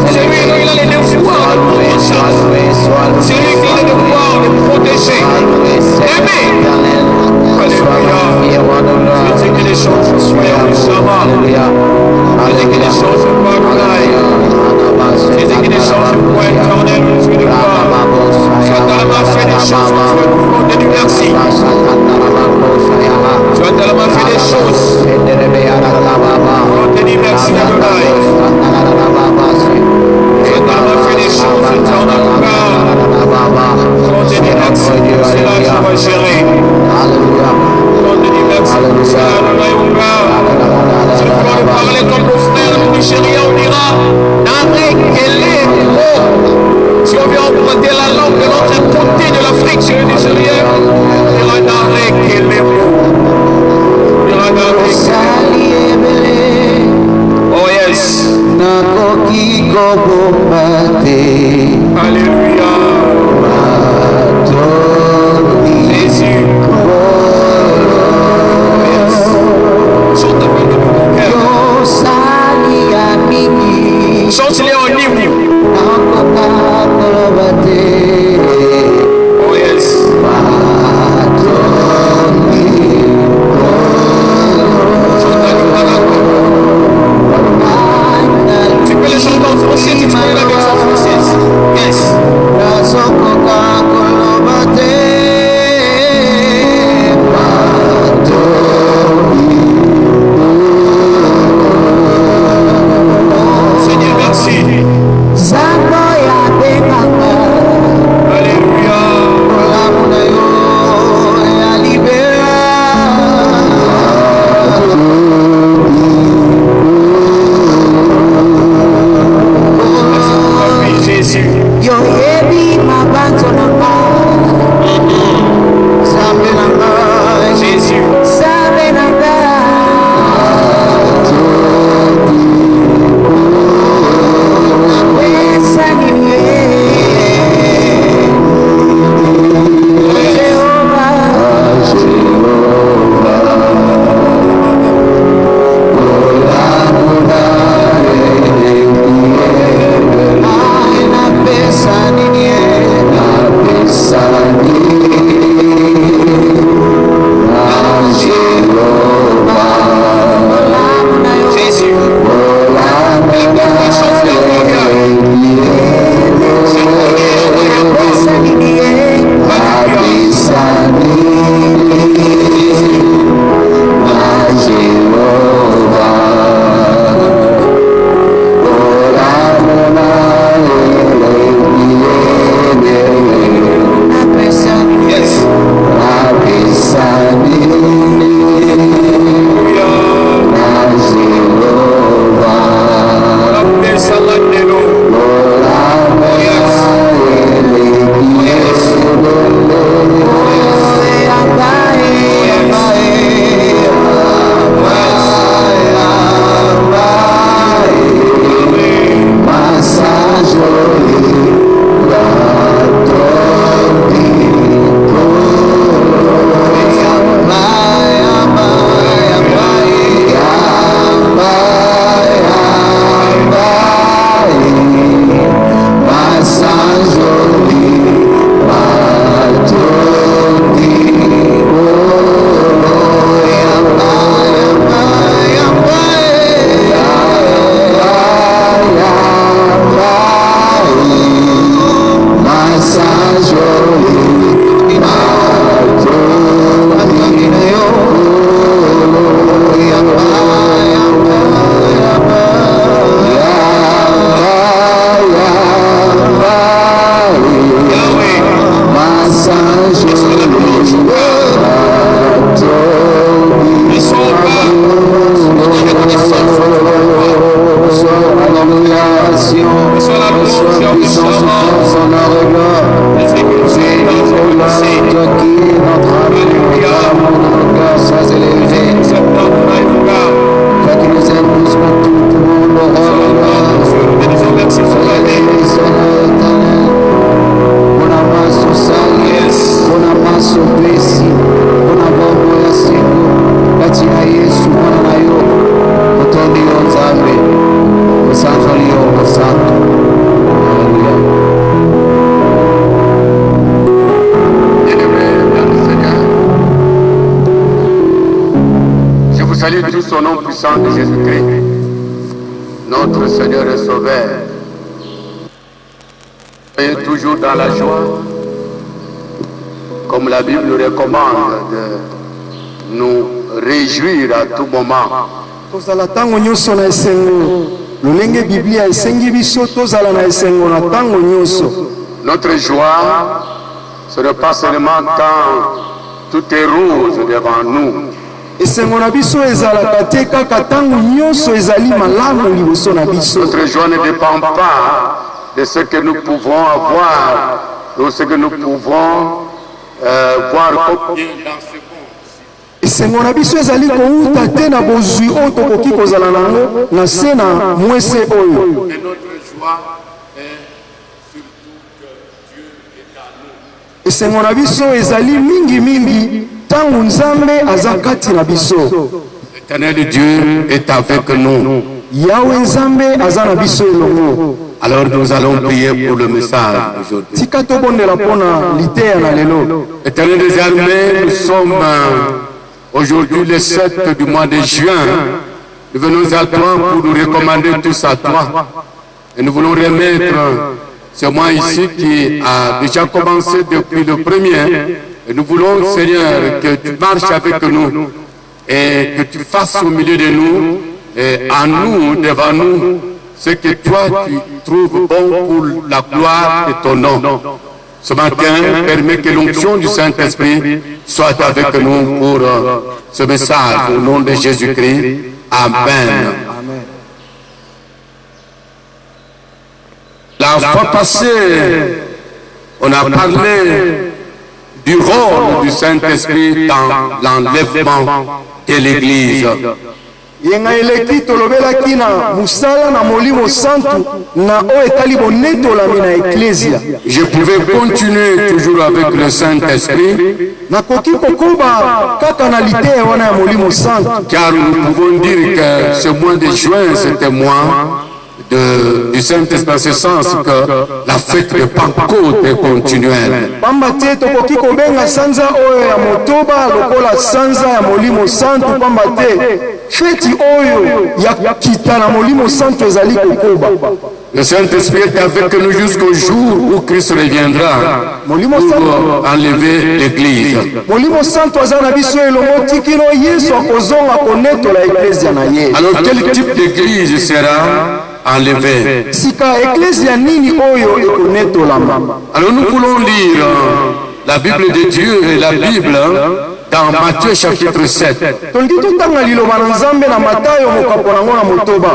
C'est lui dont il a les devoirs de prendre en charge. C'est lui qui a les devoirs de protéger, d'aimer. Alléluia. Je dis que les choses soient en Shama. Je dis que les choses soient en je dis que les choses soient éternelles. Je dis que tu as tellement fait des choses. Tu as nous donné merci. Tu as tellement fait des choses. On te dit merci Adonai. Tu as tellement fait des choses éternelles. On te dit merci pour cela tu vas gérer. On te dit merci pour cela Adonai mon Père. Si tu vas nous parler comme nos frères du Nigeria, on dira si on vient emprunter la langue de l'autre côté de l'Afrique sur le Nigeria, on dira oh yes. Alléluia. Jésus. Chante avec nous mon cœur. Chante-les en hymne. Oh yes. Tu peux les chanter en français si tu connais la version française. Yes. Seigneur, merci. Alléluia. Jésus. Jésus. au nom puissant de Jésus-Christ, notre Seigneur et Sauveur. Soyez toujours dans la joie, comme la Bible nous recommande de nous réjouir à tout moment. Notre joie, ce n'est pas seulement quand tout est rose devant nous. Notre joie ne dépend pas de ce que nous pouvons avoir, de ce que nous pouvons voir comme bien dans ce monde. esengo na biso ezali kouta te na bozwi oyo tokoki kozala nango na se na mwese oyo. Esengo na biso ezali mingi tangu Nzambe aza kati na biso. L'Éternel Dieu est avec nous. Yahweh Nzambe aza na biso elongo. Alors nous allons prier pour le message aujourd'hui. Tika tobondela pona liteya na lelo. Éternel des armées, nous sommes aujourd'hui le 7 du mois de juin. Nous venons à toi pour nous recommander tous à toi. Et nous voulons remettre ce mois ici qui a déjà commencé depuis le premier. Et nous voulons, Seigneur, que tu marches avec nous et que tu fasses au milieu de nous et en nous, devant nous, ce que toi tu trouves bon pour la gloire de ton nom. Ce matin, permets que l'onction du Saint-Esprit soit avec nous pour ce message au nom de Jésus-Christ. Amen. La fois passée, on a parlé du rôle du Saint-Esprit dans l'enlèvement de l'Église. Yenga eleki tolobelaki na musala na molimo santu na o etali bonetola mina ecclesia. Je pouvais continuer toujours avec le Saint-Esprit, na koki kokuba kaka na lite wana ya molimo santu, car nous pouvons dire que ce mois de juin c'était mois du Saint-Esprit, en ce sens que la fête de Pentecôte est continuelle. Pamba te tokoki kobenga sanza oyo ya motoba lokola sanza ya molimo santu, pamba te feti oyo ya kita na molimo santu ezali kokuba. Le Saint-Esprit est avec nous jusqu'au jour où Christ reviendra pour enlever l'Église. Molimo santu aza na biso elongo tikino Yesu akozonga konetola ecclesia na ye. Alors quel type d'église sera enlevé? Sika ecclesia nini oyo ekonetolama? Alors nous voulons lire la Bible de Dieu et la Bible dans Matthieu chapitre 7. Tondi totanga liloba na Nzambe na Matayo mokapo nango na motoba.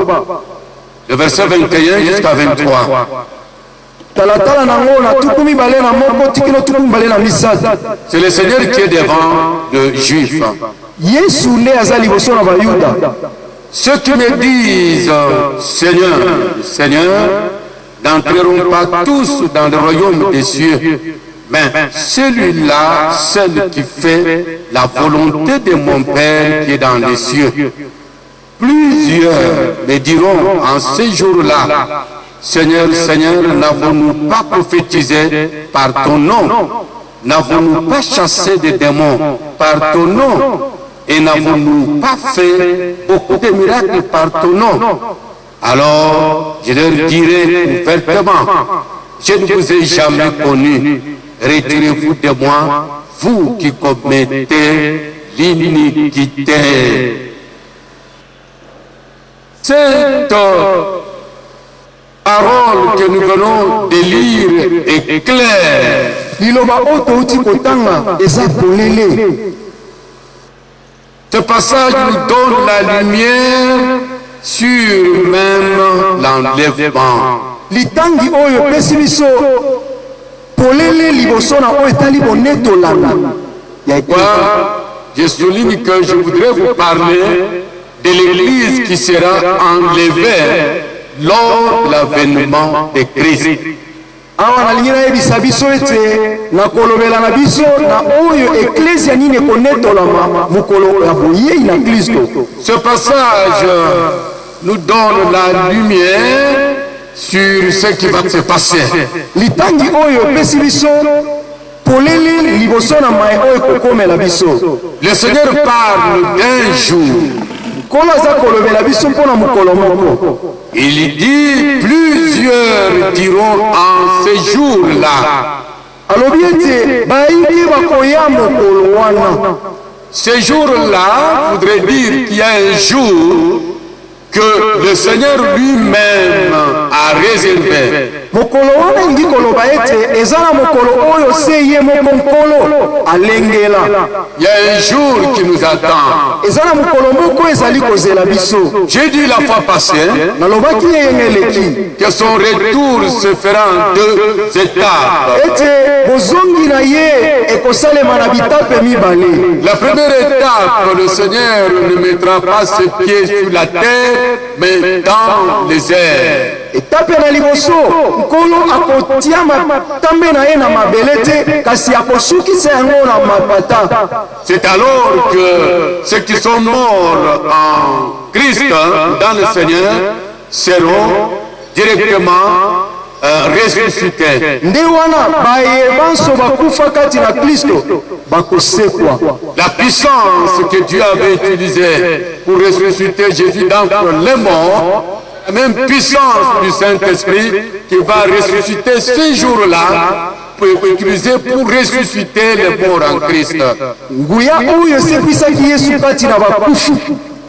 Le verset 21 jusqu'à 23. Talatala nango na tukumi bale na moko tikino tukumi bale na misata. C'est le Seigneur qui est devant le Juif. Yesu nde aza liboso na Bayuda. Ceux qui me disent Seigneur, Seigneur, n'entreront pas tous dans le royaume des cieux, mais celui-là, celle qui fait la volonté de mon Père qui est dans les cieux. Plusieurs me diront en ces jours-là, Seigneur, Seigneur, n'avons-nous pas prophétisé par ton nom? N'avons-nous pas chassé des démons par ton nom? Et n'avons-nous pas fait beaucoup de miracles par ton nom? Alors, je leur dirai ouvertement, je ne vous ai jamais connu. Retirez-vous de moi, vous qui commettez l'iniquité. Cette parole que nous venons de lire est claire. Ce passage nous donne la lumière sur même l'enlèvement. Litangi oyo pesi biso polele liboso na oyo etali bonetolana. Je souligne que je voudrais vous parler de l'Église qui sera enlevée lors de l'avènement de Christ. Awa nalingi nayebisa biso ete na kolobela na biso na oyo ecclesia nini ekonetolama mokolo ya boyei na Kristo. Ce passage nous donne la lumière sur ce qui va se passer. Litangi oyo pesi biso polele liboso na mai oyo kokomela biso. Le Seigneur parle d'un jour nkolo aza kolobela biso mpona mokolo moko. Il dit, plusieurs diront en ce jour-là. alobi ete bayiki bakoya mokolo wana. Ce jour-là voudrait dire qu'il y a un jour que le Seigneur lui-même a réservé. Mokolo wana ingi koloba ete eza na mokolo oyo se ye moko nkolo alengela. Il y a un jour qui nous attend. Eza na mokolo moko ezali kozela biso. J'ai dit la fois passée Nalobaki yeyenge eleki que son retour se fera en 2 étapes. ete bozongi na ye ekosalema na bitape mibale. La première étape, le Seigneur ne mettra pas ses pieds sur la terre, mais dans les airs. Etape na liboso nkolo akotia matambe na ye na mabele te kasi akosukisa yango na mapata. C'est alors que ceux qui sont morts en Christ, dans le Seigneur, seront directement ressuscités. Nde wana baye banso bakufa kati na Kristo bakosekwa. La puissance que Dieu avait utilisée pour ressusciter Jésus d'entre les morts, la même puissance du Saint-Esprit qui va ressusciter ce jour-là, pour utiliser pour ressusciter les morts en Christ. Nguya oyo esekwisaki Yesu kati na bakufu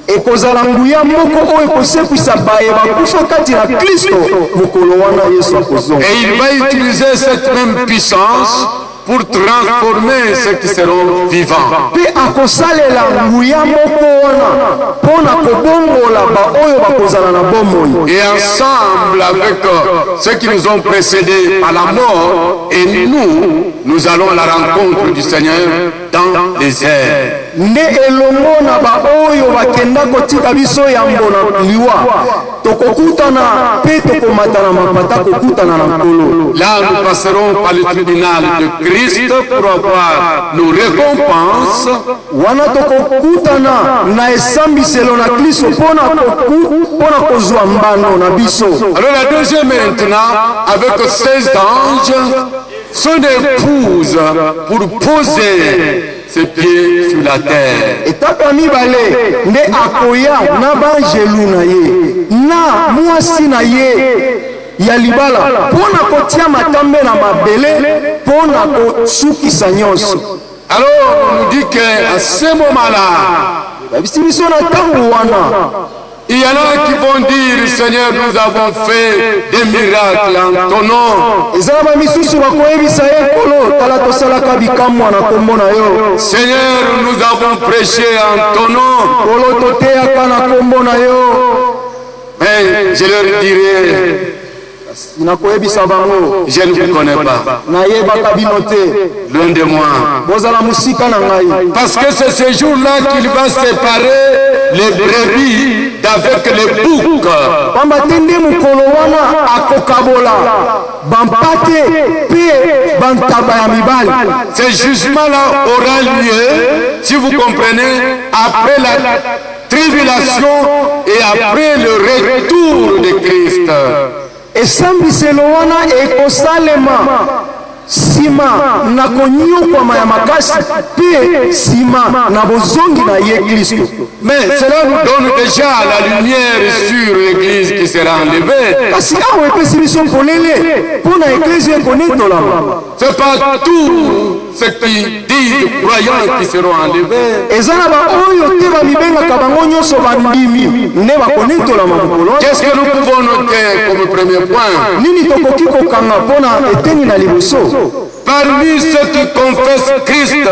ekozala nguya moko oyo ekosekwisa baye bakufa kati na Kristo mokolo wana Yesu akozonga. Et il va utiliser cette même puissance pour transformer ceux qui seront vivants. Pe akosalela nguya moko wana mpona kobongola baoyo bakozala na bomoi. Et ensemble avec ceux qui nous ont précédés par la mort, et nous allons à la rencontre du Seigneur dans les airs. Nde elongo na baoyo bakenda kotika biso yambo na liwa tokokutana pe tokomata na mapata kokutana na nkolo. Là nous passerons par le tribunal de Christ pour avoir nos récompenses. Wana tokokutana na esambiselo na Kristo mpona kozwa mbano na biso. Alors la deuxième maintenant, avec 16 anges, son épouse pour poser ses pieds sur la terre. Etape ya mibale nde akoya na banjelu na ye na mwasi na ye ya libala mpona kotia matambe na mabele mpona kosukisa nyonso. Alors on nous dit qu'à ce moment-là, babisi biso na ntango wana il y en a qui vont dire, Seigneur, nous avons fait des miracles en ton nom. eza na bamisusu bakoyebisa ye nkolo tala tosalaka bikamwa na kombo na yo. Seigneur, nous avons prêché en ton nom. nkolo toteyaka na kombo na yo. Mais je leur dirai, nakoyebisa bango je ne vous connais pas, nayebaka bino te, loin de moi. bozala mosika na ngai. Parce que c'est ce jour-là qu'il va séparer les brebis d'avec les boucs. pamba te nde mokolo wana akokabola bampate mpe bantaba ya mibali. Ce jugement-là aura lieu, si vous comprenez, après la tribulation et après le retour de Christ. esambiselo wana ekosalema nsima na konyokwama ya makasi mpe nsima na bozongi na ye Kristo. Mais cela nous donne déjà la lumière sur l'église qui sera enlevée. kasi awa epesi biso polele mpo na eklezia ekonetolama. C'est pas tous ceux qui disent croyants qui seront enlevés. eza na baoyo te bamibengaka bango nyonso bandimi nde bakonetolama mokolo. Qu'est-ce que nous pouvons noter comme premier point? nini tokoki kokanga mpo na eteni na liboso? Parmi ceux qui confessent Christ,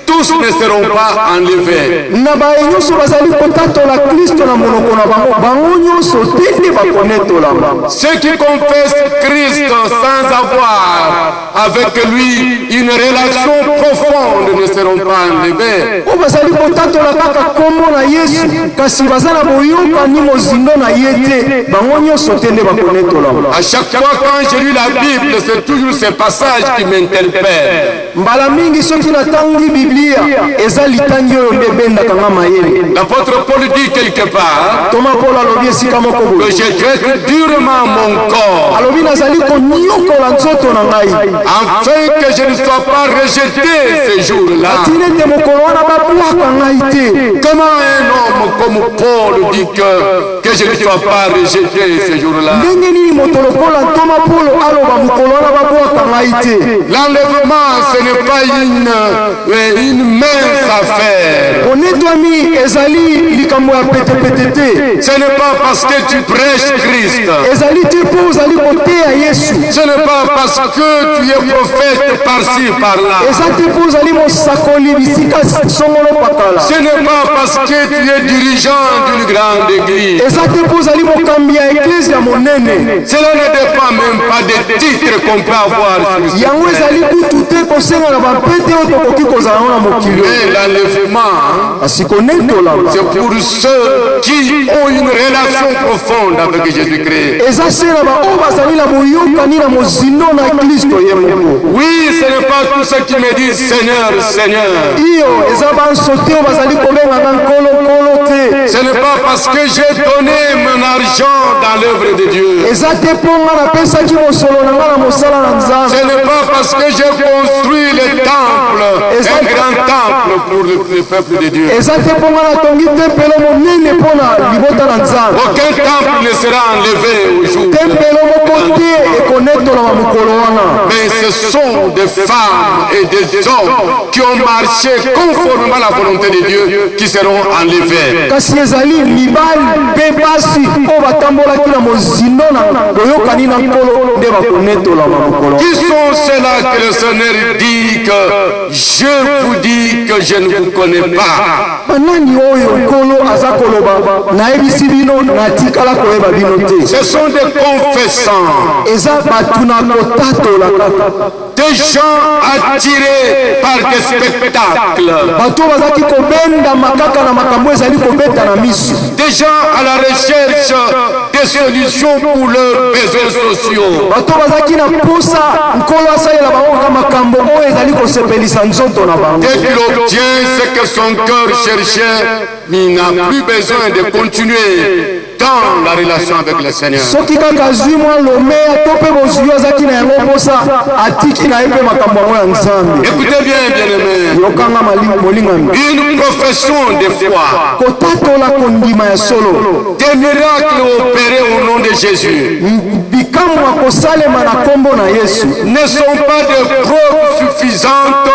tous ne seront pas enlevés. na baye nyonso bazali kotatola Kristo na monoko na bango bango nyonso te nde bakonetolama. Ceux qui confessent Christ sans avoir avec lui une relation profonde ne seront pas enlevés. oyo bazali kotatola kaka kombo na Yesu kasi baza na boyokani mozindo na ye te bango nyonso te nde bakonetolama. À chaque fois quand je lis la Bible, c'est toujours ces passages qui m'intéressent. m'interpelle. mbala mingi soki natangi biblia eza litangi oyo nde ebendaka nga mayele. L'apôtre Paul dit quelque part toma polo alobi esika moko que boye j'ai traité durement mon corps alobi nazali koniokola nzoto na ngai afin que je ne sois pas rejeté ce jour-là. atili ete mokolo wana babwaka ngai te. Comment un homme comme Paul dit que je ne sois pas rejeté ce jour-là? ndenge nini moto lokola ntoma polo aloba mokolo wana babwaka ngai te? L'enlèvement, ce n'est pas une mince affaire. onetwami ezali likambo ya petepete te. Ce n'est pas parce que tu prêches Christ. ezali te mpo ozali koteya yesu. Ce n'est pas parce que tu es prophète par-ci, par-là. eza te mpo ozali mosakoli bisika songolo pakala. Ce n'est pas parce que tu es dirigeant d'une grande église. eza te mpo ozali mokambi ya eglize ya monene. Cela ne dépend même pas des titres qu'on peut avoir sur ce yango ezali kutu te kosenga na bapete oyo tokoki kozala ngo na mokili oyo. mais l'enlèvement, kasi konetolama c'est pour ceux qui ont une relation profonde avec Jésus-Christ. eza se na baoyo bazali na boyokani na mozindo na kristo ye moko. Oui, ce n'est pas tous ceux qui me disent Seigneur, Seigneur. iyo eza banso te oyo bazali kobengana nkolo te. Ce n'est pas parce que j'ai donné mon argent dans l'œuvre de Dieu. eza te mpo nga napesaki mosolo na nga na mosala na Ce nzambe. n'est pas parce que j'ai construit le temple, un grand temple pour le peuple de Dieu. eza te mpo nga natongi tempelo monene mpo na libota na nzambe. Aucun temple ne sera enlevé au jour. tempelo moko te ekonetolama mokolo wana. Mais ce sont des femmes et des hommes qui ont marché conformément à la volonté de Dieu qui seront enlevés. kasi ezali mibali mpe basi oyo batambolaki na mozindo na boyokani na nkolo nde bakonetolama mokolo. Qui sont ceux-là que le Seigneur dit que je vous dis que je ne vous connais pas? banani oyo nkolo aza koloba nayebisi bino natikala koyeba bino te? Ce sont des confessants, eza bato na kotatola kaka, des gens attirés par des spectacles, bato oyo bazalaki kobendama kaka na makambo ezali kobeta na miso, des gens à la recherche des solutions pour leurs besoins sociaux. bato oyo bazalaki na posa nkolo asalela bango kaka makambo oyo ezali kosepelisa nzoto na bango. Dès qu'il obtient ce que son cœur cherchait, il n'a plus besoin de continuer dans la relation avec le Seigneur. soki kaka azwi mwa lomeya to mpe bozwi azalaki na yango posa atiki na ye mpe makambo yango ya nzambe. Écoutez bien, bien-aimés, yokanga molingami, une profession de foi, kotatola kondima ya solo, des miracles opérés au nom de Jésus bikamwa kosalema na nkombo na yesu ne sont pas des preuves suffisantes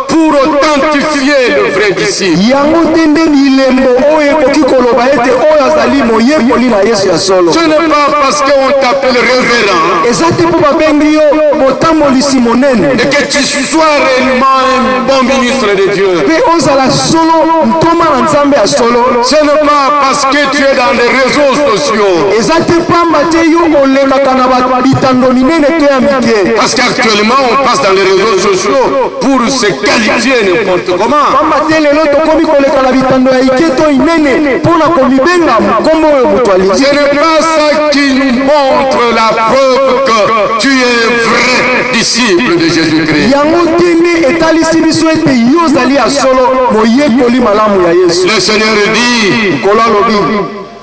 pour authentifier le vrai disciple. yango te nde bilembo oyo ekoki koloba ete oyo azali moyekoli na yesu ya solo. Ce n'est pas parce qu'on t'appelle révérend eza te mpo babengi yo motambolisi monene et que tu sois réellement un bon ministre de Dieu. mpe ozala solo ntoma na nzambe ya solo. Ce n'est pas parce que tu es dans les réseaux sociaux. eza te pamba te yo olekaka na bitando minene to ya mike. Parce qu'actuellement, on passe dans les réseaux sociaux pour se qualifier n'importe comment. pamba te lelo tokomi koleka na bitando ya ike to inene mpo na komibenga nkombo oyo moto Ce alingi. n'est pas ça qui nous montre la preuve que tu es un vrai disciple de Jésus-Christ. yango te nde etalisi biso ete yo ozali ya solo moyekoli malamu ya yesu. Le Seigneur dit, nkolo alobi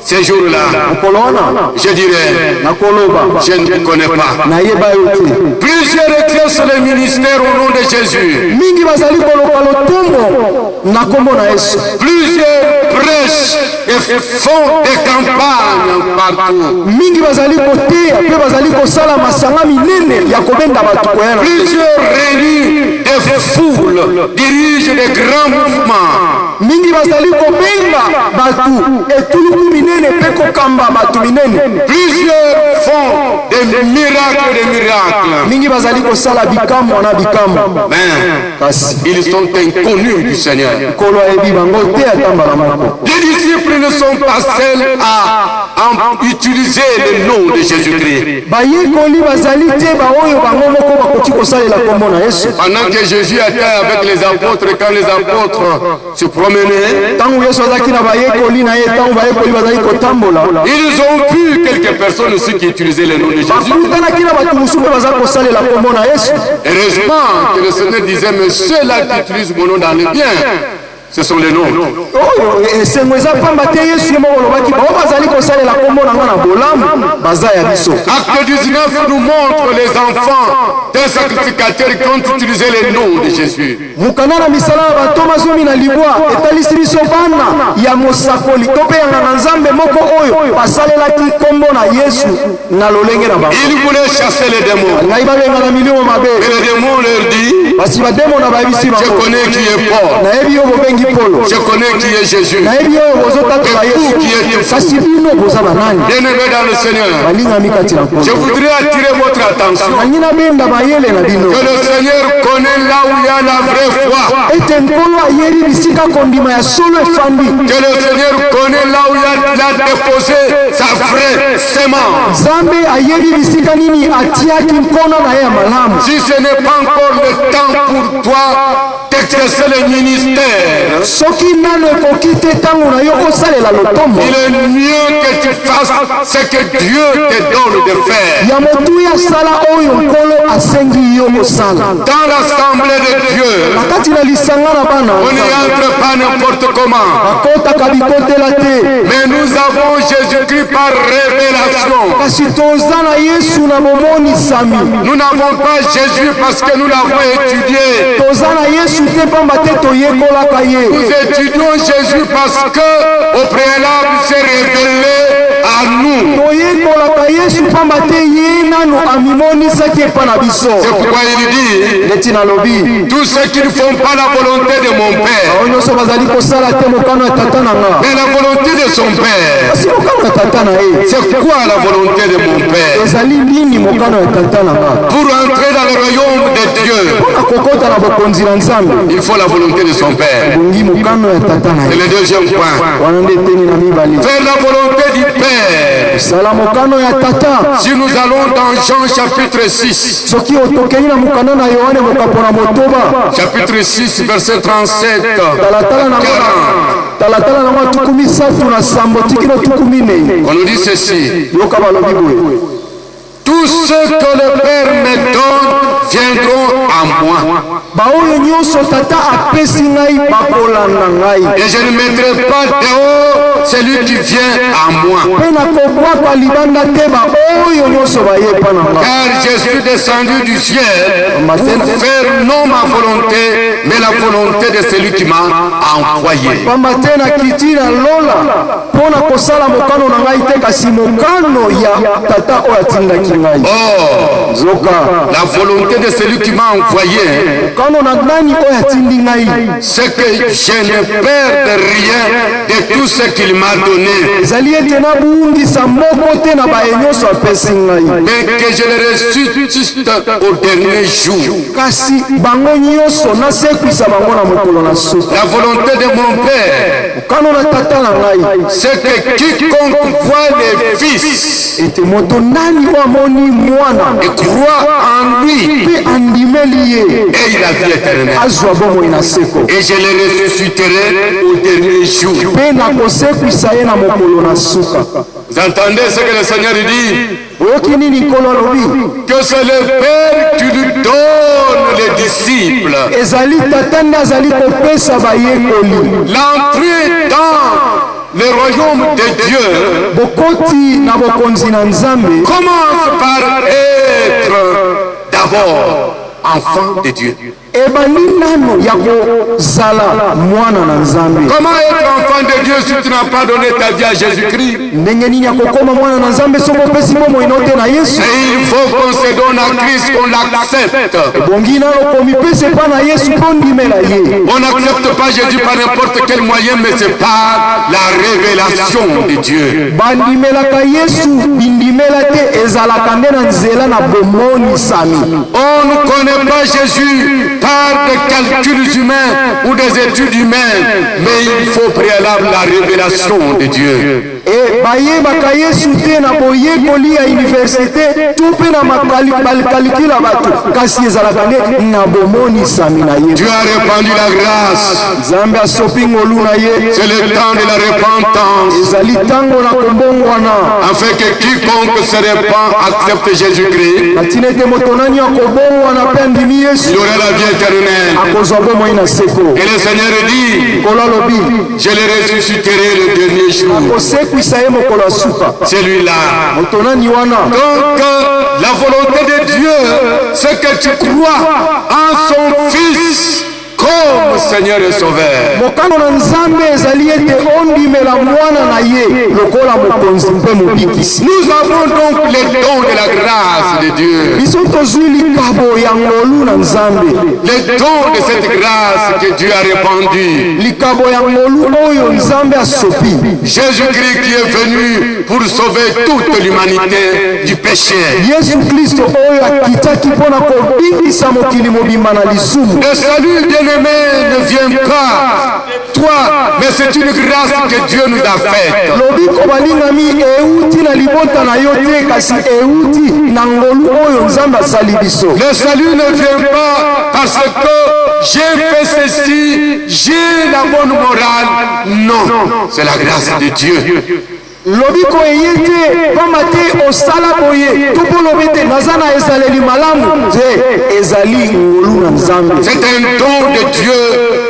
ces jours-là, mokolo wana je dirais, nakoloba je ne te connais pas. nayeba yo te. Plusieurs exercent le ministère au nom de Jésus. mingi bazali koloba lotombo na nkombo na yesu. Plusieurs prêchent et font des campagnes partout. mingi bazali koteya mpe bazali kosala masanga minene ya kobenda bato koya na Plusieurs réunissent des foules, dirigent des grands mouvements. mingi bazali kobenga bato etuluku minene mpe kokamba bato minene. Plusieurs font des miracles. mingi bazali kosala bikamwa na bikamwa Mais kasi ils sont inconnus du Seigneur. nkolo ayebi bango te ata mbala moko. Les disciples ne sont pas seuls à utiliser le nom de Jésus-Christ. bayekoli bazali te baoyo bango moko bakoki kosalela nkombo na yesu. Pendant que Jésus était avec les apôtres, quand les apôtres se promenaient promener, ntango Yesu azalaki na bayekoli na ye, ntango bayekoli bazali kotambola, ils ont vu quelques personnes aussi qui utilisaient le nom de Jésus. bakutanaki na bato mosusu mpe baza kosalela kombo na Yesu. Heureusement que le Seigneur disait, mais ceux-là qui utilisent mon nom dans les biens, ce sont les noms. Oyo esengo eza pamba te Yesu ye moko olobaki bao bazali kosalela kombo na nga na bolamu baza ya biso. Acte 19 nous montre les enfants d'un sacrificateur qui ont utilisé les noms de Jésus. Mukana na misala ya batoma zomi na libwa etalisi biso bana ya mosakoli to mpe yanga na Nzambe moko oyo basalelaki kombo na Yesu na lolenge na bango. Ils voulaient chasser les démons. Ngai babenga na milimo mabe. Et les démons leur dit, Basi bademo na bayebisi je bango. connais qui est Paul, Nayebi yo bobengi Polo. je connais qui est Jésus. Nayebi yo bozotatola Yesu. Kasi bino boza banani? Bien-aimés dans le Seigneur, Balingami kati na je Kongo. voudrais attirer votre attention Nangina benda bayele na bino. que le Seigneur connaît là où il y a la vraie foi. Ete nkolo ayebi bisika kondima ya solo efandi. Que le Seigneur connaît là où il a déposé sa vraie sémence. Nzambe ayebi bisika nini atiaki nkona na ye ya malamu. Si ce n'est pas encore le temps pour toi d'exercer le ministère, Soki nano ekoki te ntango na yo kosalela lotombo. il est mieux que tu fasses ce que Dieu te donne de faire. Ya motuya sala oyo nkolo asengi yo kosala. Dans l'assemblée de Dieu, Na kati na lisanga na bana. on n'y entre pas n'importe comment. Akotaka bikotela te. Mais nous avons Jésus-Christ par révélation. Kasi toza na Yesu na bomonisami. Nous n'avons pas Jésus parce que nous l'avons étudié. Toza na Yesu te pamba te toyekolaka ye. Nous étudions Jésus parce que au préalable s'est révélé à nous. Toyekolaka Yesu pamba te ye nano amimonisaki epa na biso. C'est pourquoi il dit, Neti nalobi. tous ceux qui ne font pas la volonté de mon Père, Bao nyonso bazali kosala te mokano ya tata na nga. mais la volonté de son Père. Kasi mokano ya tata na ye. C'est quoi la volonté de mon Père? Ezali nini mokano ya tata na nga? Pour entrer dans le royaume de Dieu, Mpona kokota na bokonzi na Nzambe. il faut la volonté de son Père. Bongi mokano ya tata na C'est ye. le deuxième point. Wana nde eteni na mibale. Faire la volonté du Père. Sala mokano ya tata. Si nous allons dans Jean chapitre 6, Soki otokei na mokano na Yohane mokapona motoba. chapitre 6, verset 37, Talatala na 40, talatala na mwa tukumi satu na sambo tikino tukumi ne. on nous dit ceci. Yoka balobi boye. Tous ceux que le Père me donne viendront à moi. Baoyo nyonso tata apesi ngai bakolanda ngai. Et je ne mettrai pas dehors celui qui vient à moi. Mpe nakobwaka libanda te baoyo nyonso bayepa na ngai. Car je suis descendu du ciel pour faire non ma volonté, mais la volonté de celui qui m'a envoyé. Pamba te nakiti na lola mpona kosala mokano na ngai te kasi mokano ya tata oyo atindaki ngai. Or, Zoka. la volonté de celui qui m'a envoyé, Mokano na nani oyo atindi ngai. c'est que je ne perds rien de tout ce qu'il m'a donné, Ezali ete nabungisa moko te na baye nyonso apesi ngai. mais que je le ressuscite au dernier jour. Kasi bango nyonso nasekwisa bango na mokolo na suka. La volonté de mon Père, Mokano na tata na ngai. c'est que quiconque voit le Fils Ete moto nani oyo amoni mwana et croit en lui, mpe andimeli ye et il a vie éternelle. azwa bomoi na seko. Et je le ressusciterai au dernier jour. Mpe nakosekwisa ye na mokolo na suka. Vous entendez ce que le Seigneur dit? Oyoki nini nkolo alobi? Que c'est le Père qui lui donne les disciples. Ezali tata nde azali kopesa bayekoli. L'entrée dans le royaume de Dieu Bokoti na bokonzi na Nzambe commence par être d'abord enfant de Dieu. ebandi nano ya kozala mwana na Nzambe. Comment être enfant de Dieu si tu n'as pas donné ta vie à Jésus-Christ? Ndenge nini ya kokoma mwana na Nzambe soki opesi bomoi no te na Yesu? Et il faut qu'on se donne à Christ, qu'on l'accepte. Bongi nano komipesa epa na Yesu mpo ndimela ye. On n'accepte pas Jésus par n'importe quel moyen, mais c'est par la révélation de Dieu. Bandimelaka Yesu bindimela te ezalaka nde na nzela na bomonisami. On ne connaît pas Jésus par par des calculs humains ou des études humaines, mais il faut préalable la révélation de Dieu. Et bayebaka Yesu te na boyekoli ya université to mpe na bakalikila bato kasi ezalaka nde na bomonisami na ye. Dieu a répandu la grâce. Nzambe asopi ngolu na ye. C'est le temps de la repentance, ezali ntango na kombongwana afin que quiconque se répand accepte Jésus-Christ. na ntina ete moto nani akobongwana mpe andimi Yesu Il aura la vie éternelle. akozwa bomoi na seko. Et le Seigneur dit, Nkolo alobi je le ressusciterai le dernier jour. akosekwisa ye mokolo ya suka. Celui-là. moto nani wana Donc, la volonté de Dieu, c'est que tu crois en son Fils comme Seigneur et Sauveur. mokano na nzambe ezali ete ondimela mwana na ye lokola mokonzi mpe mobikisi. Nous avons donc les dons de la grâce de Dieu. biso tozwi likabo ya ngolu na nzambe. Les dons de cette grâce que Dieu a répandue. likabo ya ngolu oyo nzambe asopi. Jésus-Christ qui est venu pour sauver toute l'humanité du péché. yesu kristo oyo akitaki mpo na kobikisa mokili mobimba na lisumu. Le salut bien-aimé ne vient pas de toi, mais c'est une grâce que Dieu nous a faite. lobiko balingami euti na libota na yo te kasi euti na ngolu oyo nzambe asali biso. Le salut ne vient pas parce que j'ai fait ceci, j'ai la bonne morale. Non, c'est la grâce de Dieu. lobiko eye te pamba te osala boye to mpo lobi te naza na ezaleli malamu te ezali ngolu na nzambe. C'est un don de Dieu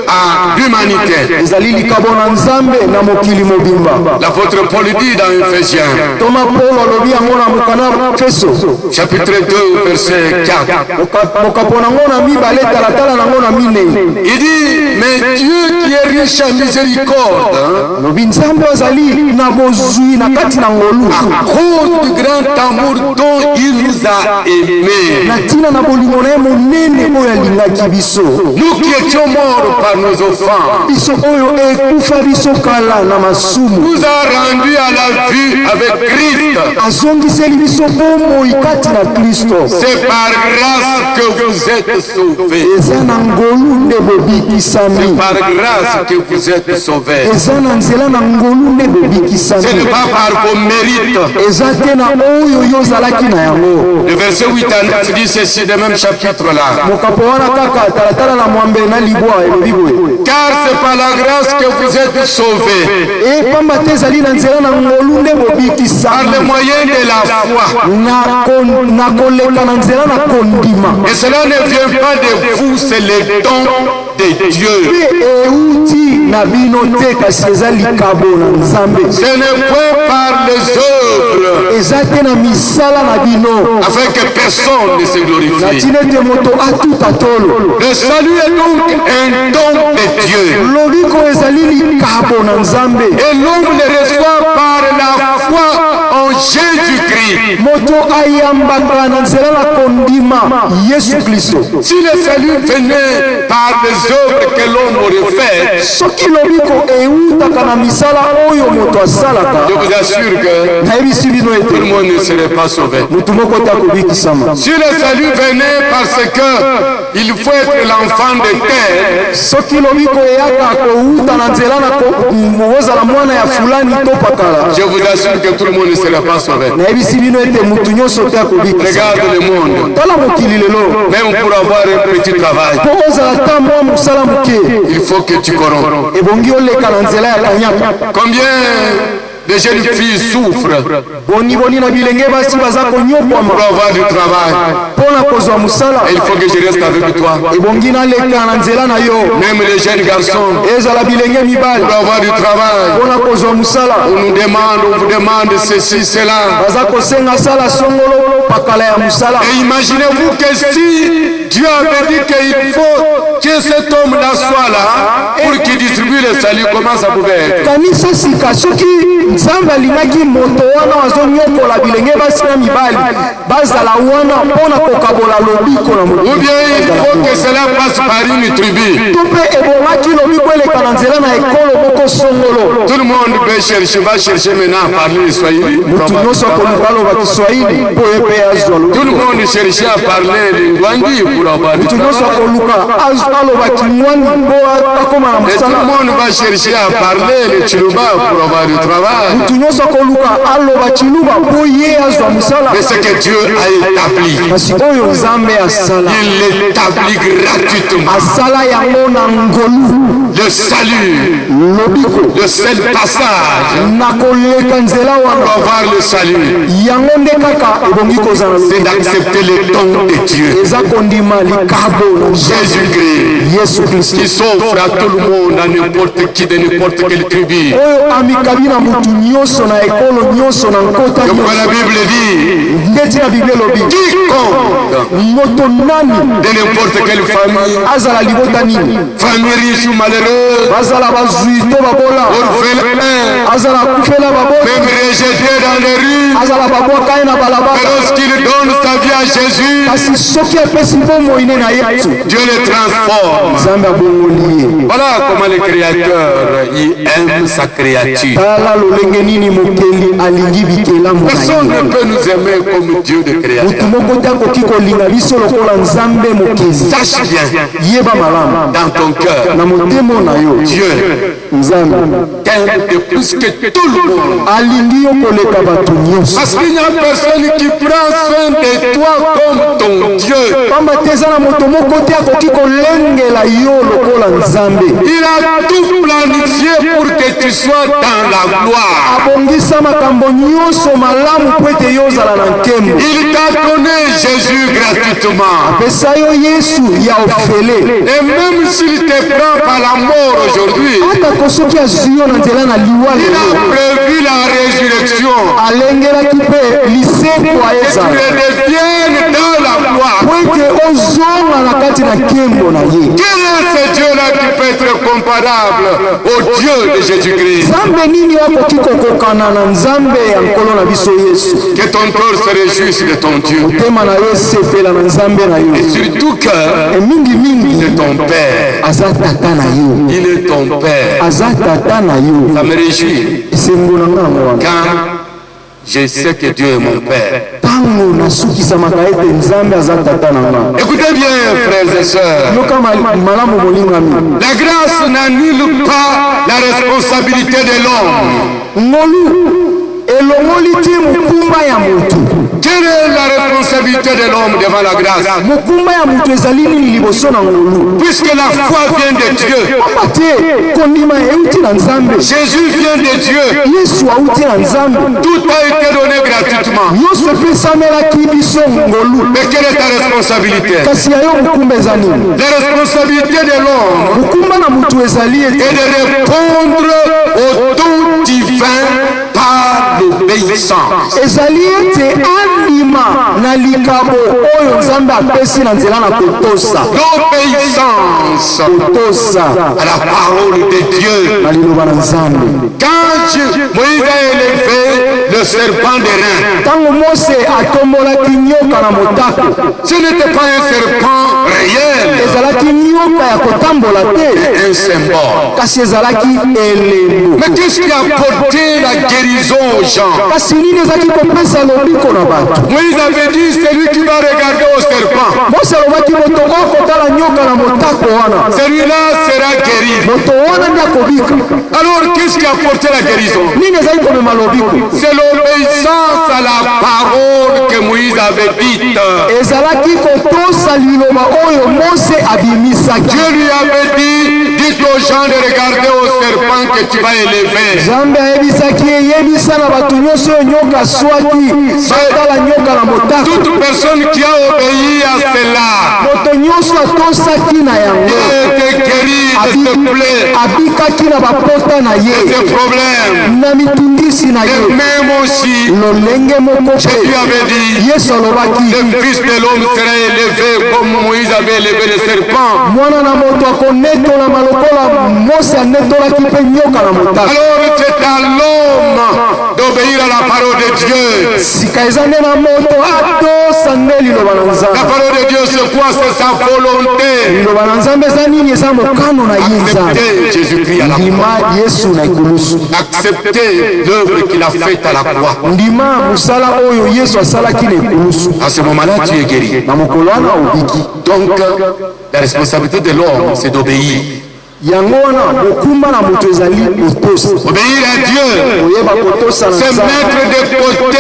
à l'humanité. ezali likabo na nzambe na mokili mobimba. L'apôtre Paul dit dans Ephésiens, toma polo alobi yango na mokana efeso chapitre 2, verset 4. mokapo nango na mibale talatala nango na minei. Il dit, mais Dieu qui est riche en miséricorde, alobi nzambe azali na bozwi na kati na ngolu à cause du grand amour dont il nous a aimés, na ntina na bolingo na ye monene oyo alingaki biso. nous qui étions morts par nos offenses, biso oyo ekufa biso kala na masumu nous a rendus à la vie avec Christ. azongiseli biso bomoi kati na kristo. C'est par grâce que vous êtes sauvés. eza na ngolu nde bobikisami. C'est par grâce que vous êtes sauvés. eza na nzela na ngolu nde Ce bobikisami. n'est pas par vos mérites. eza te na oyo yo ozalaki na yango. Le verset 8 à 9 dit ceci de même chapitre-là. mokapo wana kaka talatala na mwambe na libwa elobi boye. Car c'est par la grâce que vous êtes sauvés, pamba te ezali na nzela na ngolu nde par le bobikisami moyen de la foi. na koleka na nzela na kondima. Et cela ne vient pas de vous, c'est le don de Dieu. mpe euti na bino te kasi eza likabo na nzambe. Ce n'est point par les œuvres, eza te na misala na bino afin que personne ne se na glorifie. ntina ete moto atuta tolo. Le salut est donc un don de Dieu. lobiko ezali likabo na nzambe. Et l'homme le reçoit par la foi en Jésus-Christ. moto ayambaka na nzela na kondima yesu kristo. Si le salut venait par les œuvres que l'homme aurait faites, soki lobiko eutaka na misala oyo moto asalaka je vous assure que nayebisi bino tout le ete monde ne serait pas sauvé. motu moko te akobikisama. Si le salut venait parce que il faut être l'enfant de terre, soki lobiko eyaka kouta na nzela na kozala mwana ya fulani to pakala je vous assure que tout le monde ne serait pas sauvé. nayebisi bino ete motu nyonso te akobikisa. Regarde le monde. tala mokili lelo Même pour avoir un petit travail, mpo ozala ta mwa mosala moke il faut que tu corrompes. ebongi oleka na nzela ya kanyaka. Combien de jeunes filles souffrent boniboni na bilenge basi baza pour konyokwama avoir du travail? mpo na kozwa mosala. Et il faut que je reste avec toi. ebongi naleka na nzela na yo. Même les jeunes garçons, ezala bilenge mibali pour avoir du travail, mpo na kozwa mosala on vous demande ceci, cela. baza kosenga sala songolo pakala ya mosala. Et imaginez-vous que si Dieu avait dit qu'il faut que cet homme-là soit là pour qu'il distribue le salut, comment ça pouvait être? kanisa sika soki nzambe alingaki moto wana azonyokola bilenge basi na mibali bazala wana mpona kokabola lobiko na moto. Ou bien il faut que cela passe par une tribu. to mpe ebongaki lobiko eleka na nzela na ekolo moko songolo. Tout le monde va chercher maintenant à parler le Swahili. mutu nyonso akoluka aloba kiswahili mpo ye mpe azwa Tout le monde cherchait à parler l'Ingwangi pour avoir du mutu nyonso travail. akoluka aloba kingwani mpo akoma na Et tout le mosala. monde va chercher à parler le Chiluba pour avoir du travail. mutu nyonso akoluka aloba chiluba mpo ye azwa mosala. Mais ce que Dieu a établi, kasi oyo nzambe asala il l'établit gratuitement. asala yango na ngolu Le salut, lobiko le seul passage na koleka nzela pour wana avoir le salut, yango nde kaka ebongi kozala c'est lobiko. d'accepter les dons de Dieu. eza kondima likabo na Jésus-Christ, yesu kristo qui s'offre à tout le monde, à n'importe qui, de n'importe quelle tribu. oyo amikabi na mutu nyonso na ekolo nyonso na nkota Comme la nyonso Bible dit, ndeti na biblia elobi quiconque moto nani de n'importe quelle famille, azala libota nini famille riche ou malheureuse, bazala bazwi to babola orphelin, azala kufela babola même rejeté dans les rues, azala babwaka ye na mais balabala lorsqu'il donne sa vie à Jésus, kasi soki apesi bomoi ine na yesu Dieu le transforme. nzambe abongoli ye. Voilà comment le Créateur il aime sa créature. tala lolenge nini mokeli alingi bikelamu na Personne ye. ne peut nous aimer comme Dieu de mutu créateur. moko te akoki kolinga biso lokola nzambe mokeli. Sache bien yeba malamu dans ton cœur, na motema na yo Dieu nzambe t'aime de plus que tout le monde. alingi yo koleka bato nyonso Parce qu'il n'y a personne qui prend soin de toi comme ton Dieu. pamba te eza na moto moko te akoki kolengela yo lokola nzambe. Il a tout planifié pour que tu sois dans la gloire. abongisa makambo nyonso malamu po ete yo ozala na nkembo. Il t'a donné Jésus gratuitement. apesa yo yesu ya ofele Et même s'il te prend par la mort aujourd'hui, atako soki azwi yo na nzela na liwa il a lelo prévu la résurrection. alengelaki mpe lisekwa Et tu ezala redeviennes dans la gloire. po ete ozonga na kati na nkembo na ye. Quel est ce Dieu-là qui peut être comparable au Dieu de Jésus-Christ? nzambe nini akoki kokokana na nzambe ya nkolo na biso yesu. Que ton cœur se réjouisse de ton Dieu. motema na yo esepela na nzambe na yo. Surtout que mingimingi il est ton Père. aza tata na yo Il est ton Père. aza tata na yo. Ça me réjouit esengo na nga yango wana quand je sais que Dieu est mon Père. ntango nasukisamaka ete nzambe aza tata na nga. Écoutez bien, frères et sœurs. yoka malamu molingami. La grâce n'annule pas la responsabilité de l'homme. ngolu elongoli te mokumba ya motu. Quelle est la responsabilité de l'homme devant la grâce? mokumba ya motu ezali nini liboso na ngolu. Puisque la foi vient de Dieu. pamba te kondima euti na nzambe. Jésus vient de Dieu. yesu auti na nzambe. Tout a été donné gratuitement. nyonso epesamelaki biso ngolu. Mais quelle est ta responsabilité? kasi ya yo mokumba eza nini. La responsabilité de l'homme mokumba na motu ezali ete est de répondre au don divin par l'obéissance. ezali ete andima na likabo oyo nzambe apesi na nzela na kotosa. L'obéissance kotosa à la parole de Dieu. na liloba na nzambe. Quand Moïse a élevé le serpent de rein, ntango mose atombolaki nyoka na motako ce n'était pas un serpent réel, ezalaki nyoka ya kotambola te un symbole. kasi ezalaki elembo. Mais qu'est-ce qui a porté la guérison aux gens? kasi nini ezalaki kopesa lobiko na bato. Moïse avait dit, celui qui va regarder au serpent, mose alobaki moto oyo kotala nyoka na motako wana celui-là sera guéri. moto wana nde akobika. Alors, qu'est-ce qui a porté la guérison? nini ezali komema lobiko. C'est l'obéissance à la parole que Moïse avait dite. ezalaki kotosa liloba oyo mose abimisaki. Dieu lui avait dit, dites aux gens de regarder au serpent que tu vas élever. nzambe ayebisaki eyebisa na bato nyonso oyo nyoka aswaki batala nyoka na motako. Toute personne qui a obéi à cela moto nyonso atosaki na yango a été guérie de ce plaies, abikaki na bapota na de ye tes problèmes. na mitungisi na Et ye même aussi, lolenge moko Jésus mpe avait dit, yesu alobaki le Fils de l'homme sera élevé comme Moïse avait élevé le serpent. mwana na moto akonetolama lokola mose anetolaki mpe nyoka na motaka. Alors c'est à l'homme d'obéir à la parole de Dieu. sika eza nde na moto atosa nde liloba na La nzambe. parole de Dieu, c'est quoi? C'est sa volonté. liloba na nzambe eza nini? Eza mokano na ye nzambe. Accepter Jésus-Christ à la croix. ndima yesu na ekulusu, Accepter l'œuvre qu'il a faite à la croix. ndima mosala oyo yesu asalaki na ekulusu. À ce moment-là, tu es guéri. na mokolo wana obiki. Donc, la responsabilité de l'homme, c'est d'obéir. yango wana bokumba na moto ezali kotosa. Obéir à Dieu, oyeba kotosa na c'est nzambe. mettre de côté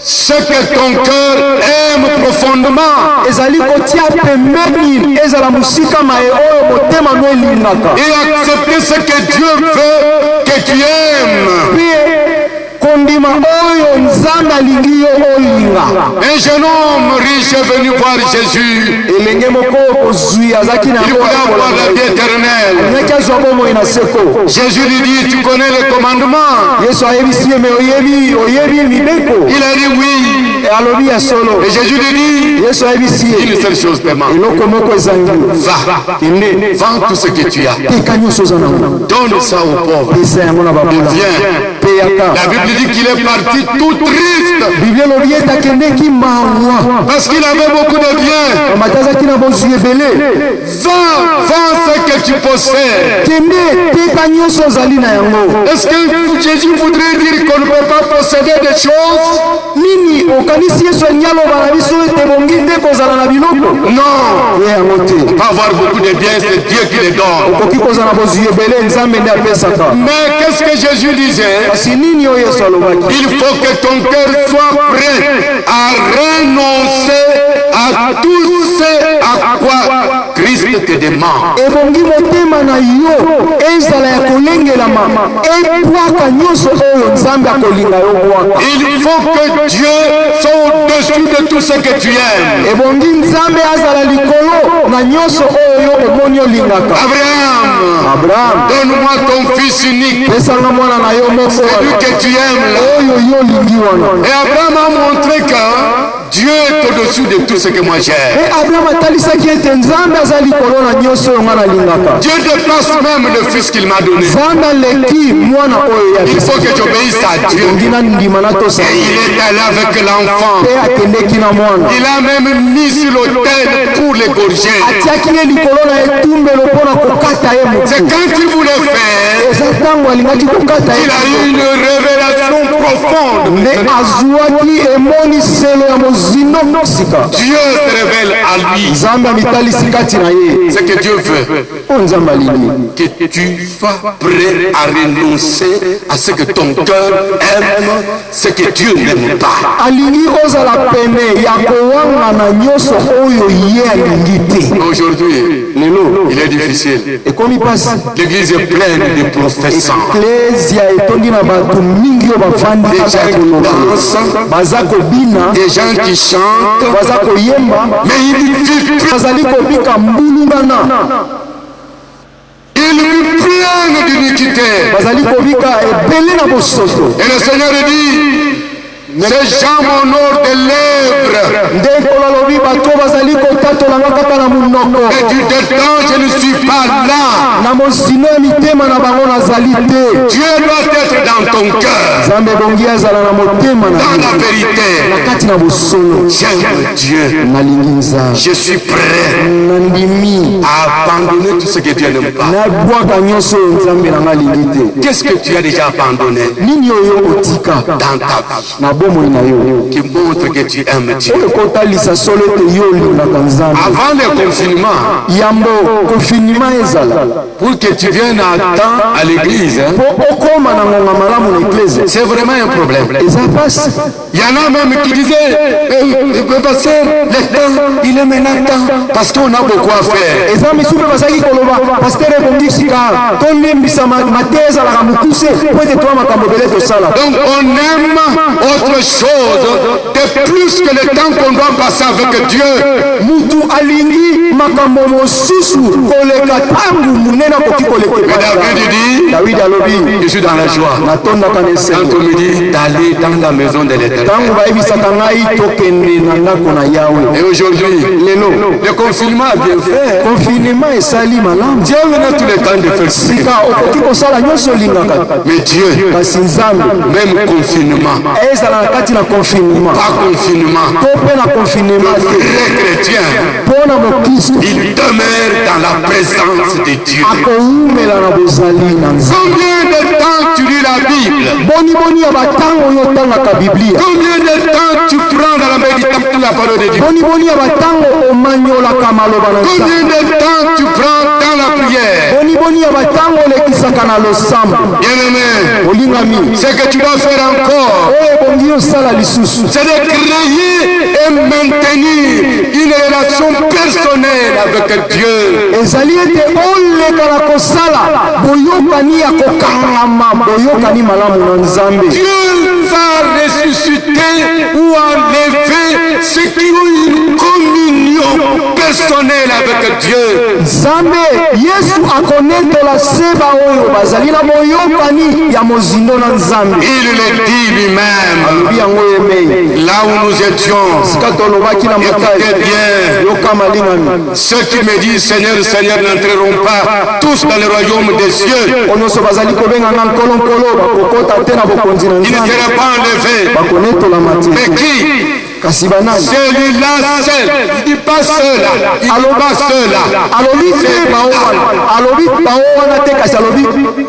ce que ton cœur aime profondément. ezali kotia pembeni ezala mosika maye oyo motema no elingaka. Et accepter ce que Dieu veut que tu aimes. mpe kondima oyo nzambe alingi yo olinga. Un jeune homme riche est venu voir Jésus. elenge moko kozwi azaki na Il voulait avoir la vie éternelle. nyaki azwa bomoi na seko. Jésus lui dit, tu connais les commandements? yesu ayebisi ye me oyebi mibeko. Il a dit oui. alobi ya solo. Et Jésus lui dit, yesu ayebisi ye une seule chose te manque. eloko moko ezangi. Va, kende vends tout ce que tu as. teka nyonso oza nango, Donne ça aux pauvres. pesa yango na babula. Viens. mpe yaka. La Bible dit qu'il est parti tout triste biblia elobi ete akendeki mawa parce qu'il avait beaucoup de biens. amati azalaki na bozwi ebele. Vends ce que tu possèdes. kende teka nyonso ozali na yango. Est-ce que Jésus voudrait dire qu'on ne peut pas posséder des choses? nini okanisi yesu alingi aloba na biso ete bongi nde kozala na biloko? Non. ye yango te. Pas avoir beaucoup de biens, c'est Dieu qui les donne. okoki kozala na bozwi ebele, nzambe nde apesaka. Mais qu'est-ce que Jésus disait? kasi nini oyo yesu alobaki? Il faut que ton cœur soit prêt à renoncer à tout ce à quoi Christ te demande. ebongi motema na yo ezala ya kolengelama ebwaka nyonso oyo nzambe akolinga yo bwaka. Il faut que Dieu soit au-dessus de tout ce que tu aimes. ebongi nzambe azala likolo na nyonso oyo omoni olingaka. Abraham, Donne-moi ton fils unique, pesanga mwana na yo moko celui que tu aimes là. oyo yo olingi wana. Et Abraham a montré que Dieu est au-dessus de tout ce que moi j'aime. e abraham atalisaki ete nzambe aza likolo na nyonso oyo nga nalingaka. Dieu dépasse même le fils qu'il m'a donné. nzambe aleki mwana oyo Il faut que tu obéisses à Dieu. ebongi na ndima na tosa. Et il est allé avec l'enfant. mpe akendeki na mwana Il a même mis sur l'autel pour l'égorger. atiaki ye likolo na etumbelo mpo na kokata ye C'est motu. quand il voulait faire, eza ntango alingaki kokata ye il a eu une révélation profonde. nde azwaki emoniselo ya mozindo sika. Dieu se révèle à lui. nzambe amitalisi kati na ye Ce que Dieu veut, oyo nzambe alingi. que tu sois prêt à renoncer à ce que ton cœur aime, ce que Dieu n'aime pas. alingi ozala pene ya kowangana nyonso oyo ye alingi te. Aujourd'hui, lelo il est difficile. ekomi mpasi. L'église est pleine de professants. eklesia etondi na bato mingi oyo bafandi Des gens qui dansent, baza kobina, des gens qui chantent, baza koyemba, mais ils ne vivent plus. bazali kobika mbulungana, Ils vivent plein d'iniquité. bazali kobika ebele na bosoto. Et le Seigneur dit, ces gens m'honorent des lèvres. nde nkolo alobi bato bazali kotatolanga kaka na monoko, Et du dedans, je ne suis pas là. na mosino ya mitema na bango nazali te. Dieu doit être dans ton cœur, nzambe ebongi azala na motema na dans la yo, vérité. na kati na bosolo. J'aime Dieu. nalingi nzambe, Je suis prêt nandimi à abandonner tout ce que Dieu n'aime pas. nabwaka nyonso oyo nzambe nanga alingi te. Qu'est-ce que tu as déjà abandonné nini oyo otika dans ta vie na bomoi na yo qui montre que tu aimes Dieu? oyo ekotalisa solo ete yo olingaka nzambe. Avant le confinement, yambo konfinima ezala pour que tu viennes à temps à l'église, hein, mpo okóma na ngonga malamu na eklese, c'est vraiment un problème. eza mpasi. Il y en a même qui disaient, pasteur, le temps, il est maintenant temps, parce qu'on a beaucoup à faire. eza misusu bazaki koloba pasteur ebongi sika tolimbisa mateza la mukuse po ete toa makambo ebele tosala. Donc on aime autre chose de plus que le temps qu'on doit passer avec Dieu. Mutu alingi makambo mosusu koleka tangu munene akoki kolekela. David alobi je suis dans la joie natondaka na esengo quand on me dit d'aller dans la maison de l'Éternel. tangu bayebisaka ngai tokende na ndako na Yawe. Et aujourd'hui lelo le confinement a bien fait. confinement esali malamu. Dieu venait tous les temps de faire ça. sika okoki kosala nyonso olingaka. Mais Dieu, kasi nzambe même confinement, ezala na kati na confinement pas confinement, to mpe na confinement le vrai chrétien, mpona mokristo il demeure dans la présence de Dieu. akoumela na bozali na nzambe. Combien de temps tu lis la Bible? boniboni ya batango oyo otangaka biblia. Combien de temps tu prends dans la méditation de la parole de Dieu? boniboni ya batango omanyolaka maloba na nzambe. Combien de temps tu prends dans la prière? boniboni ya batango olekisaka na losambo. Bien-aimé, olingami ce que tu dois faire encore, oyo ebongi osala lisusu c'est de créer et maintenir une relation personnelle avec Dieu. ezali ete oleka na kosala boyokani ya kokangama boyokani malamu na nzambe. Dieu va ressusciter ou enlever ceux qui ont une communion personnelle avec Dieu. nzambe yesu akonetola seba oyo bazali na boyokani ya mozindo na nzambe. Il le dit lui-même. alobi yango yemei Là où nous étions, sika tolobaki na écoutez mokai bien, yoka malingami ceux qui me disent Seigneur, Seigneur n'entreront pas tous dans le royaume des cieux. oyo nyonso bazali kobenganga nkolonkolo bakokota te na bokonzi na Il ne nzambe sera pas enlevé. bakonetolama Mais te. qui? kasi banani Celui-là seul. Il dit pas seul. Il dit pas seul. alobi te bao wana alobi bao wana te kasi alobi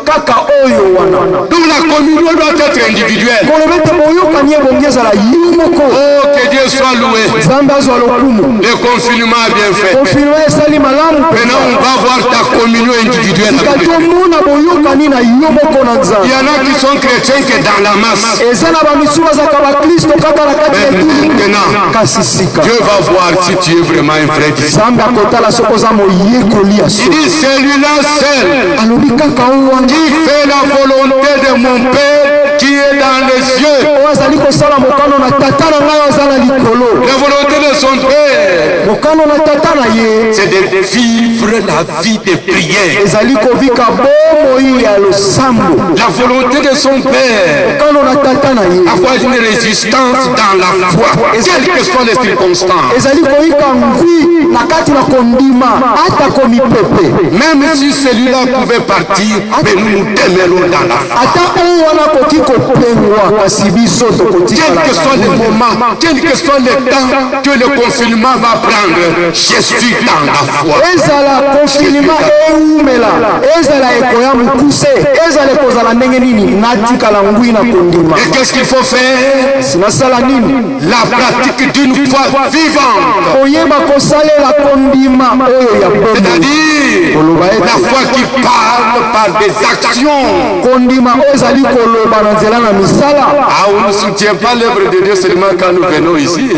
kaka oyo wana. Donc la communion doit être individuelle. koloba ete boyokani ebongi ezala yo moko. Oh, que Dieu soit loué. nzambe azwa lokumu. Le confinement a bien fait. konfirme esali malamu. Maintenant, on va voir ta communion individuelle avec Dieu. tomona boyokani na yo moko na Il nzambe. y en a qui sont chrétiens que dans la masse. eza na bamisu bazaka bakristo kaka na kati ya etulu. Maintenant, kasi sika Dieu va voir si tu es vraiment un vrai disciple. nzambe akotala soki oza moyekoli ya Il so. dit celui-là seul alobi kaka oyo wana qui fait la volonté de mon Père qui est dans les cieux. oyo azali kosala mokano na tata na ngai aza na likolo. La volonté de son Père, mokano na tata na ye c'est de vivre la vie de prière. ezali kobika bomoi ya losambo. La volonté de son Père, mokano na tata na ye avoir une résistance dans la foi, quelles que soient les circonstances. ezali koyika ngwi na kati na kondima ata komipepe. Même si celui-là pouvait partir, mais nous nous demeurons dans la foi. ata oyo wana koki kopengwa kasi biso Quel tokotikala. que soit le moment, quel que soit le temps que le confinement va prendre, je suis dans la foi. ezala konfinima eumela ezala ekoya mokuse ezala ekozala ndenge nini natikala ngwi na kondima. Et qu'est-ce qu'il faut faire? sinasala nini? La pratique d'une foi vivante. koyeba kosalela kondima oyo ya bomoi. C'est-à-dire la foi qui parle par des actions. kondima oyo ezali koloba na nzela na misala. Ah, on ne soutient pas l'œuvre de Dieu seulement quand nous venons ici.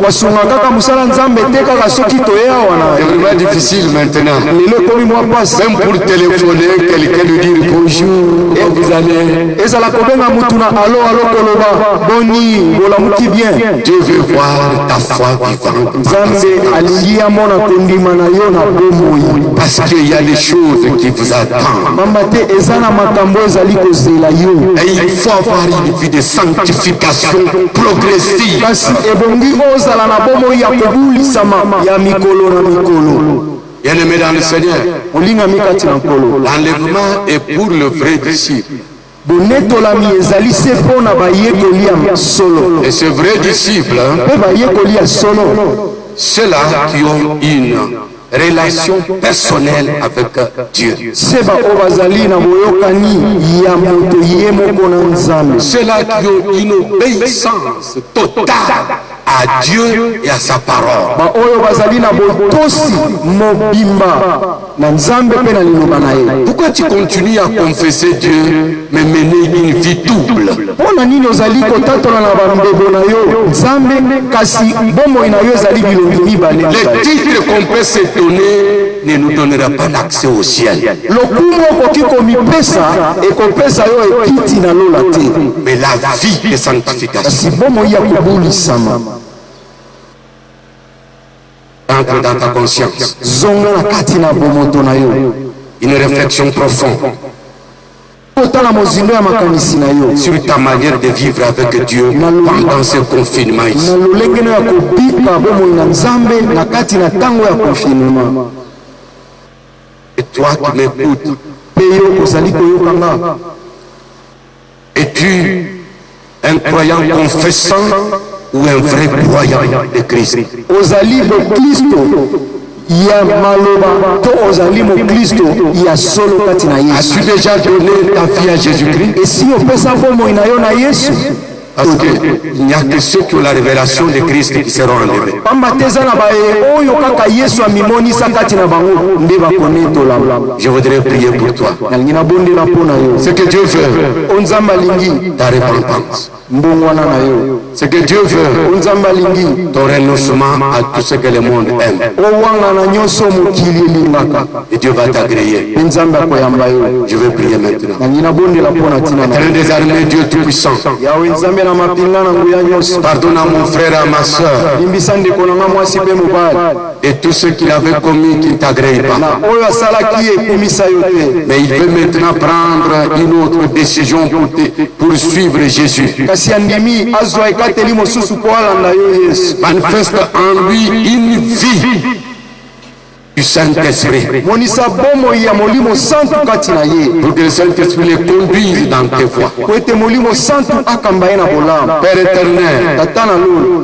basunga kaka mosala nzambe te kaka soki toya wana. C'est vraiment difficile maintenant. lelo ekomi mwa pasi. Même pour téléphoner quelqu'un, lui dire bonjour, et vous allez. ezala kobenga mutu na alo koloba boni bolamuki bien. Dieu veut voir ta foi vivante. nzambe alingi amona kondima na yo na bomoi. Parce qu'il y a des choses qui vous attendent. mamba te eza na makambo ezali kozela yo. Et il faut avoir une vie de sanctification progressive. kasi ebongi ozala na bomoi ya kobulisama ya mikolo na mikolo. Bien-aimé dans le Seigneur, olingami kati na nkolo. l'enlèvement est pour le vrai disciple. bonetolami ezali se mpo na bayekoli ya solo. Et ce vrai disciple, mpe bayekoli ya solo ceux-là qui ont une relation personnelle avec Dieu. se baoyo bazali na boyokani ya moto ye moko na nzambe. Ceux-là qui ont une obéissance totale à Dieu et à sa parole. baoyo bazali na botosi mobimba na nzambe mpe na liloba na ye. Pourquoi tu continues à confesser Dieu, mais mener une vie double? mpo na nini ozali kotatola na bambebo na yo nzambe kasi bomoi na yo ezali bilongi mibale? Les titres qu'on peut se donner ne nous donnera pas l'accès au ciel. Mais la vie de sanctification entre dans ta conscience. Une réflexion profonde sur ta manière de vivre avec Dieu pendant ce confinement ici. Et toi qui m'écoutes, es-tu un croyant confessant ou un vrai croyant de Christ? As-tu déjà donné ta vie à Jésus-Christ? Parce qu'il n'y a que ceux qui ont la révélation de Christ qui seront enlevés. Je voudrais prier pour toi. Ce que Dieu veut, ta repentance. Ce que Dieu veut, ton renoncement à tout ce que le monde aime. Et Dieu va t'agréer. Je vais prier maintenant. Éternel des armées, Dieu Tout-Puissant, pardonne à mon frère et à ma soeur et tous ceux qui l'avaient commis qui ne t'agréent pas. Mais il veut maintenant prendre une autre décision pour suivre Jésus. Manifeste en lui une vie du Saint-Esprit. Pour que le Saint-Esprit les conduise dans tes voies. Père éternel,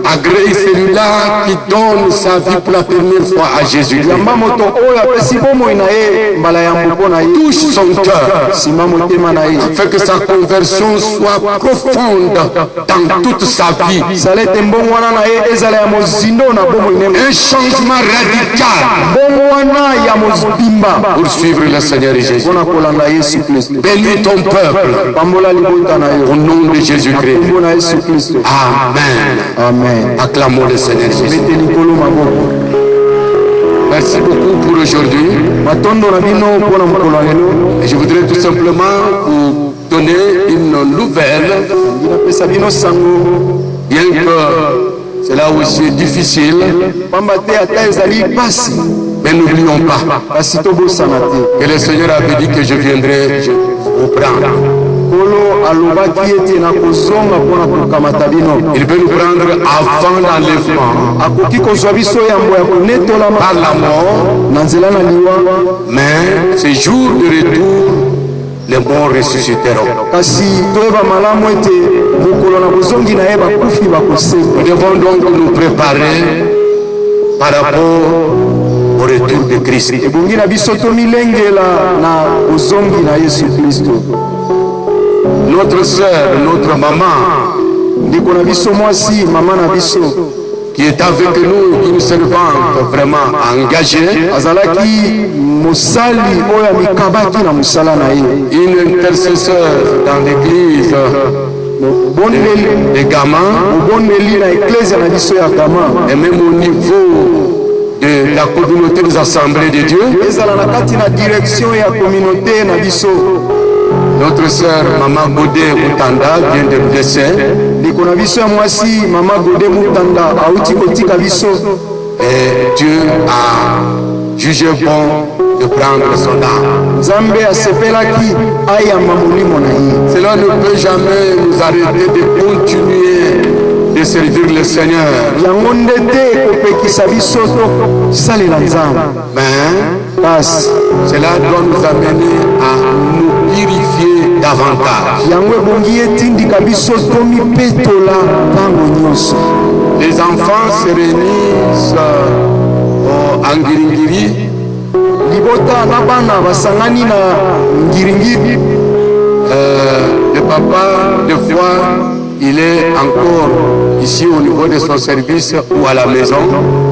agrée celui-là qui donne sa vie pour la première fois à Jésus. Touche son cœur, afin que sa conversion soit profonde dans toute sa vie. Un changement radical pour suivre le Seigneur Jésus. Bénis ton peuple au nom de Jésus-Christ. Amen. Amen. Acclamons le Seigneur Jésus. Merci beaucoup pour aujourd'hui. Et je voudrais tout simplement vous donner une nouvelle, bien que cela aussi est difficile. Mais n'oublions pas que le Seigneur avait dit que je viendrai vous prendre. Il veut nous prendre avant l'enlèvement, par la mort, mais ce jour de retour, les morts ressusciteront. Nous devons donc nous préparer par rapport au retour de Christ. Notre sœur, notre maman, qui est avec nous, une servante vraiment engagée, une intercesseur dans l'église des gamins, et même au niveau de la communauté des assemblées de Dieu. Notre sœur Maman Godé Moutanda vient de nous laisser. Et Dieu a jugé bon de prendre son âme. Cela ne peut jamais nous arrêter de continuer de servir le Seigneur. Mais cela doit nous amener à nous purifier davantage. Les enfants se réunissent en Ngiringiri. Le papa, des fois, il est encore ici au niveau de son service ou à la maison.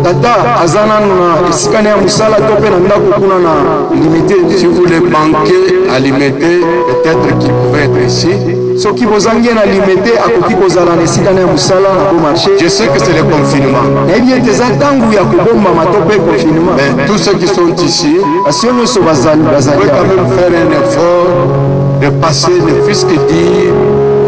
Tata azana na isikane ya musala to pe na ndako kuna na limité. Si vous le manquez à limiter, peut-être qu'il pouvait être ici. Soki bozangi na limité akoki kozala na isikane ya musala na ko marché. Je sais que c'est le confinement. Na bien teza tangu ya kobomba matope confinement. Mais tous ceux qui sont ici, Asionyo so bazali vous pouvez quand même faire un effort de passer ne fût-ce que dire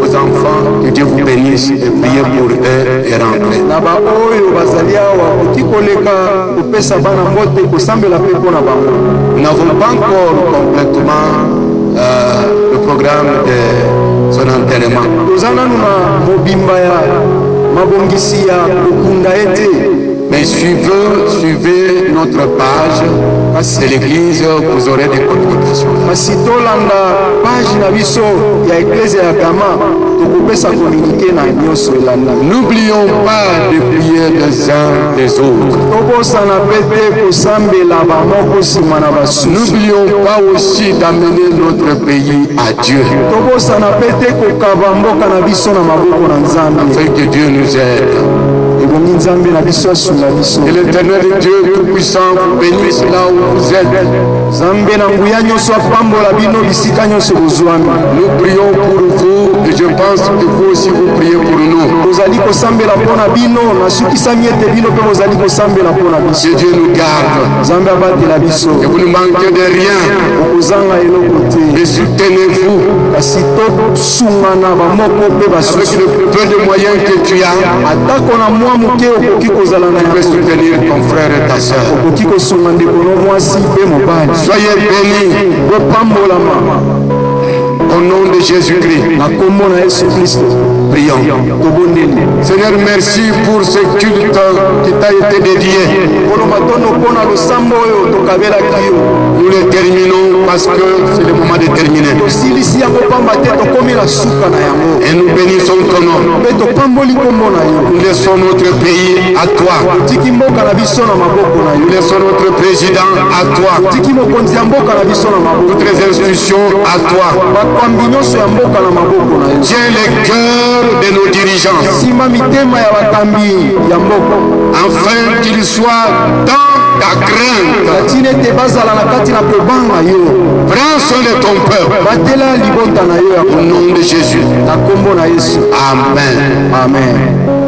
aux enfants que Dieu vous bénisse et prier pour eux et rentrer. na ba oyo bazali awa koki koleka kopesa bana mbote kosambela pe mpona bango. Nous n'avons pas encore complètement le programme de son enterrement. Toza nanu na mobimba ya mabongisi ya kokunda ete. Mais suivez notre page de l'église, vous aurez des communications. Kasi tolanda page na biso ya eklezia ya Gama tokopesa komunike na nyonso elanda. N'oublions pas de prier les uns les autres. Tobosana pe te kosambela bamoko nsima na basusu. N'oublions pas aussi d'amener notre pays à Dieu. Tobosana pe te kokaba mboka na biso na maboko na Nzambe. Afin que Dieu nous aide. Ebongi Nzambe na biso asunga biso. Et l'Éternel Dieu Tout-Puissant vous bénisse là où vous êtes. Nzambe na nguya nyonso apambola bino bisika nyonso bozwami. Nous prions pour vous et je pense que vous aussi vous priez pour nous. Tozali kosambela mpona bino nasukisami ete bino mpe bozali kosambela mpona biso. Que Dieu nous garde. Nzambe abatela biso. Que vous ne manquez de rien. Okozanga eloko te. Et soutenez-vous Kasi tosungana bamoko mpe avec basusu. le peu de moyens que tu as. Atako na mwa moke okoki kozala na Tu peux yango. soutenir ton frère et ta soeur. Okoki kosunga ndeko no mwasi mpe mobali. Soyez bénis Bopambolama au nom de Jésus-Christ. na kombo na Yesu Kristo. Prions. Tobondeli. Seigneur, merci pour ce culte qui t'a été dédié. Koloma tono mpona losambo oyo tokabelaki yo. Nous le terminons parce que c'est le moment de terminer. Tosilisi yango pamba te tokomi na suka na yango. Et nous bénissons ton nom. Mpe topamboli kombo na yo. Nous laissons notre pays à toi. Tiki mboka na biso na maboko na Nous yo. laissons notre président à toi. Tiki mokonzi ya mboka na biso na maboko. Toutes les institutions à toi. Bakambi nyonso ya mboka na maboko na yo. Tiens les cœurs de nos dirigeants, Sima mitema ya bakambi ya mboka. afin qu'ils soient dans ta crainte. Batine ete bazala na kati na kobanga yo. Prends soin de ton peuple. Batela libota na yo ya Au nom de Jésus. na kombo na Yesu. Amen. Amen.